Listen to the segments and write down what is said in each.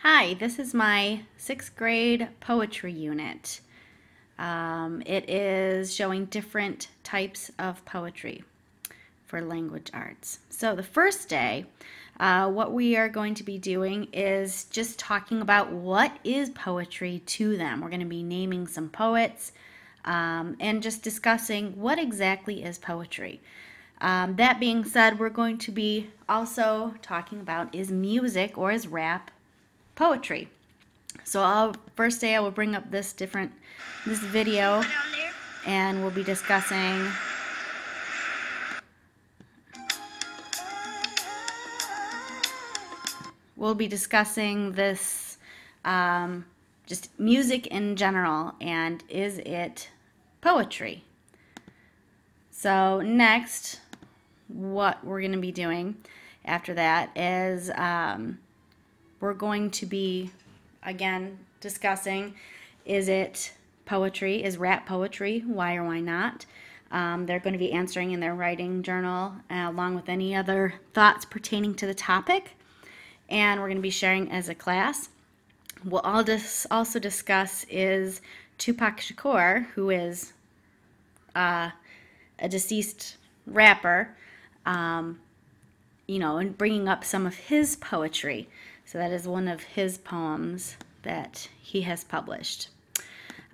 Hi, this is my 6th grade poetry unit. It is showing different types of poetry for language arts. So the first day, what we are going to be doing is just talking about what is poetry to them. We're going to be naming some poets and just discussing what exactly is poetry. That being said, we're going to be also talking about is music or is rap poetry. So first day I will bring up this video and we'll be discussing this just music in general and is it poetry. So next, what we're going to be doing after that is we're going to be again discussing, is it poetry, is rap poetry, why or why not. They're going to be answering in their writing journal along with any other thoughts pertaining to the topic, and we're going to be sharing as a class. We'll also discuss is Tupac Shakur, who is a deceased rapper, and bringing up some of his poetry. So that is one of his poems that he has published.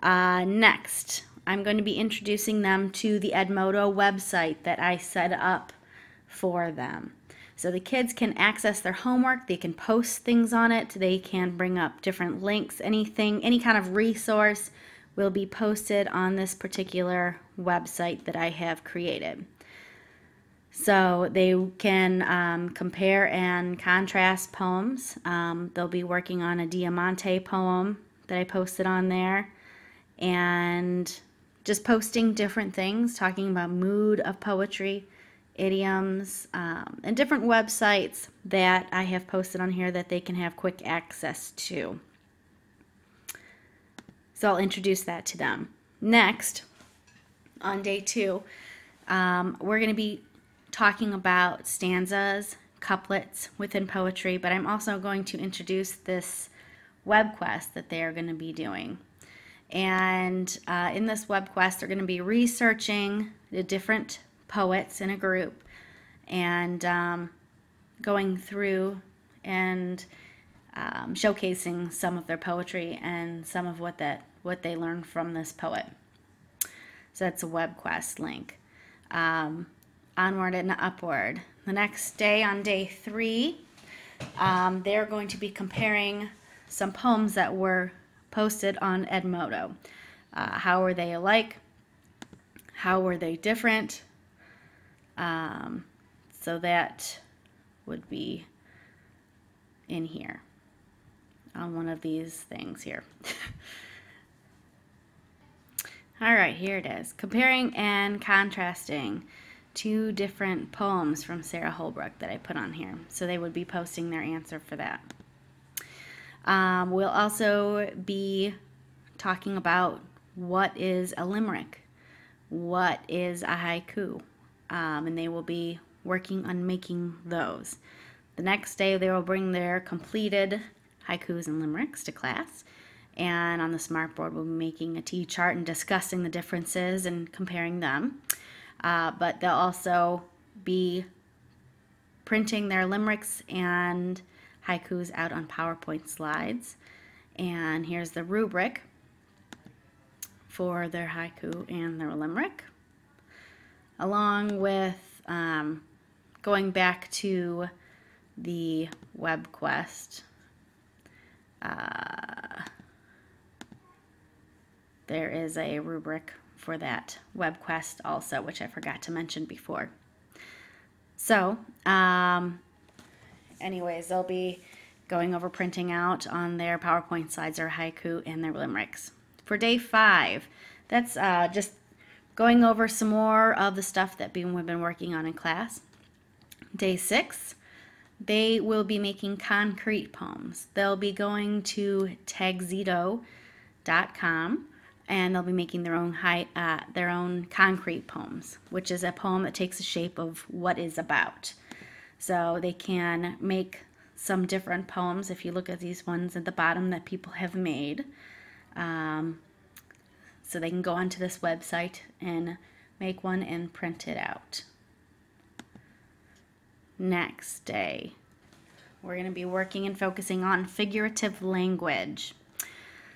Next, I'm going to be introducing them to the Edmodo website that I set up for them. So the kids can access their homework, they can post things on it, they can bring up different links, any kind of resource will be posted on this particular website that I have created. So they can compare and contrast poems. They'll be working on a Diamante poem that I posted on there, and just posting different things, talking about mood of poetry, idioms, and different websites that I have posted on here that they can have quick access to. So I'll introduce that to them. Next, on day 2, we're going to be talking about stanzas, couplets within poetry, but I'm also going to introduce this web quest that they are going to be doing. And in this web quest, they're going to be researching the different poets in a group and going through and showcasing some of their poetry and some of what they learned from this poet. So that's a web quest link. Onward and upward. The next day, on day 3, they're going to be comparing some poems that were posted on Edmodo. How were they alike? How were they different? So that would be in here on one of these things here. All right, here it is. Comparing and contrasting 2 different poems from Sarah Holbrook that I put on here. So they would be posting their answer for that. We'll also be talking about what is a limerick, what is a haiku, and they will be working on making those. The next day they will bring their completed haikus and limericks to class, and on the smartboard we'll be making a T-chart and discussing the differences and comparing them. But they'll also be printing their limericks and haikus out on PowerPoint slides. And here's the rubric for their haiku and their limerick, along with going back to the web quest. There is a rubric for that web quest also, which I forgot to mention before. So anyways, they'll be going over printing out on their PowerPoint slides their haiku and their limericks. For day 5, that's just going over some more of the stuff that we've been working on in class. Day 6, they will be making concrete poems. They'll be going to tagxedo.com and they'll be making their own concrete poems, which is a poem that takes the shape of what is about. So they can make some different poems if you look at these ones at the bottom that people have made. So they can go onto this website and make one and print it out. Next day, we're going to be working and focusing on figurative language.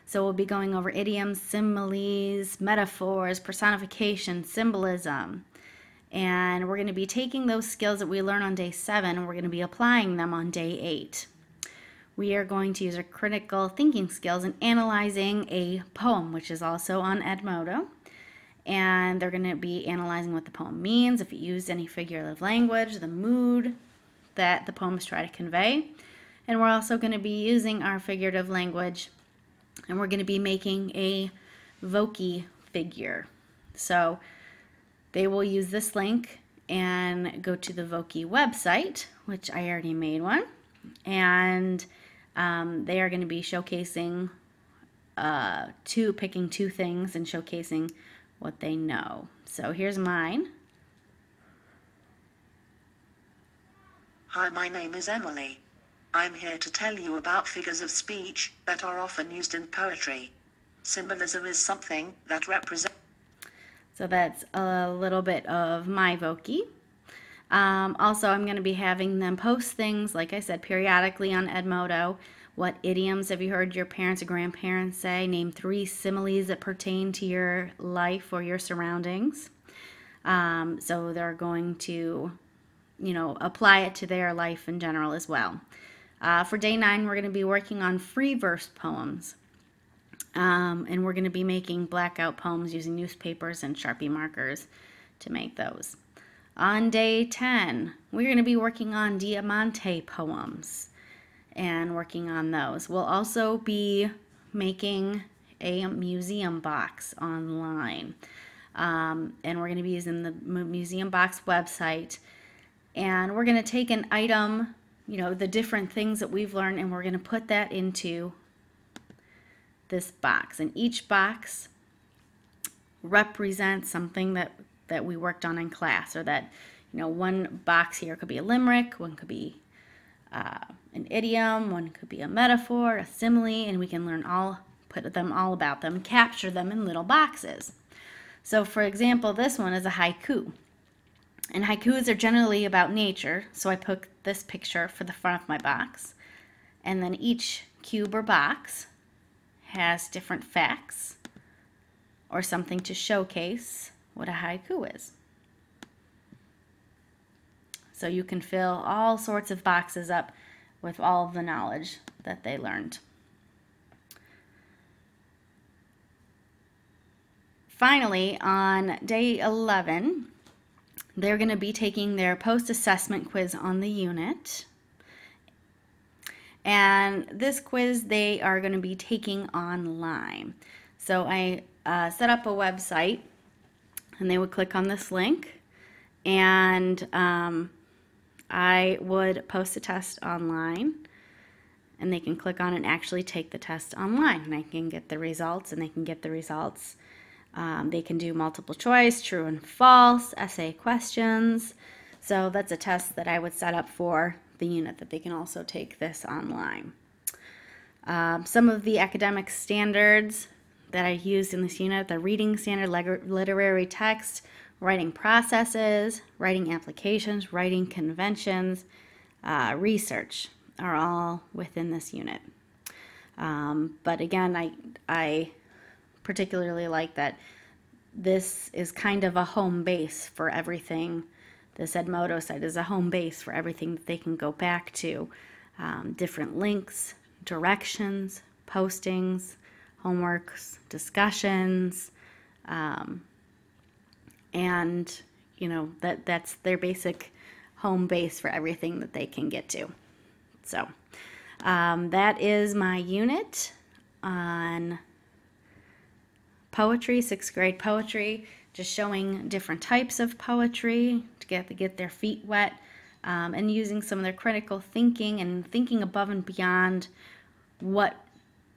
So we'll be going over idioms, similes, metaphors, personification, symbolism. And we're going to be taking those skills that we learn on day 7 and we're going to be applying them on day 8. We are going to use our critical thinking skills in analyzing a poem, which is also on Edmodo. And they're going to be analyzing what the poem means, if it used any figurative language, the mood that the poems try to convey. And we're also going to be using our figurative language, and we're going to be making a Voki figure. So they will use this link and go to the Voki website, which I already made one. And they are going to be showcasing picking 2 things and showcasing what they know. So here's mine. Hi, my name is Emily. I'm here to tell you about figures of speech that are often used in poetry. Symbolism is something that represents... So that's a little bit of my Voki. Also, I'm going to be having them post things, like I said, periodically on Edmodo. What idioms have you heard your parents or grandparents say? Name 3 similes that pertain to your life or your surroundings. So they're going to, apply it to their life in general as well. For day 9, we're going to be working on free verse poems. And we're going to be making blackout poems using newspapers and Sharpie markers to make those. On day 10, we're going to be working on Diamante poems and working on those. We'll also be making a museum box online. And we're going to be using the museum box website. And we're going to take an item, the different things that we've learned, and we're going to put that into this box. And each box represents something that we worked on in class, or that, one box here could be a limerick, one could be an idiom, one could be a metaphor, a simile, and we can put them all about them, capture them in little boxes. So for example, this one is a haiku. And haikus are generally about nature, so I put this picture for the front of my box. And then each cube or box has different facts or something to showcase what a haiku is. So you can fill all sorts of boxes up with all of the knowledge that they learned. Finally, on day 11, they're going to be taking their post-assessment quiz on the unit. And this quiz they are going to be taking online. So I set up a website, and they would click on this link, and I would post a test online, and they can click on it and actually take the test online, and I can get the results, and they can get the results. They can do multiple choice, true and false, essay questions. So that's a test that I would set up for the unit, that they can also take this online. Some of the academic standards that I used in this unit: the reading standard, literary text, writing processes, writing applications, writing conventions, research are all within this unit. But again, I particularly like that this is kind of a home base for everything. This Edmodo site is a home base for everything that they can go back to. Different links, directions, postings, homeworks, discussions, and that's their basic home base for everything that they can get to. So that is my unit on poetry, 6th grade poetry, just showing different types of poetry to get their feet wet, and using some of their critical thinking and thinking above and beyond what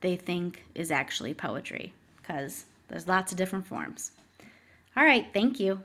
they think is actually poetry, because there's lots of different forms. All right, thank you.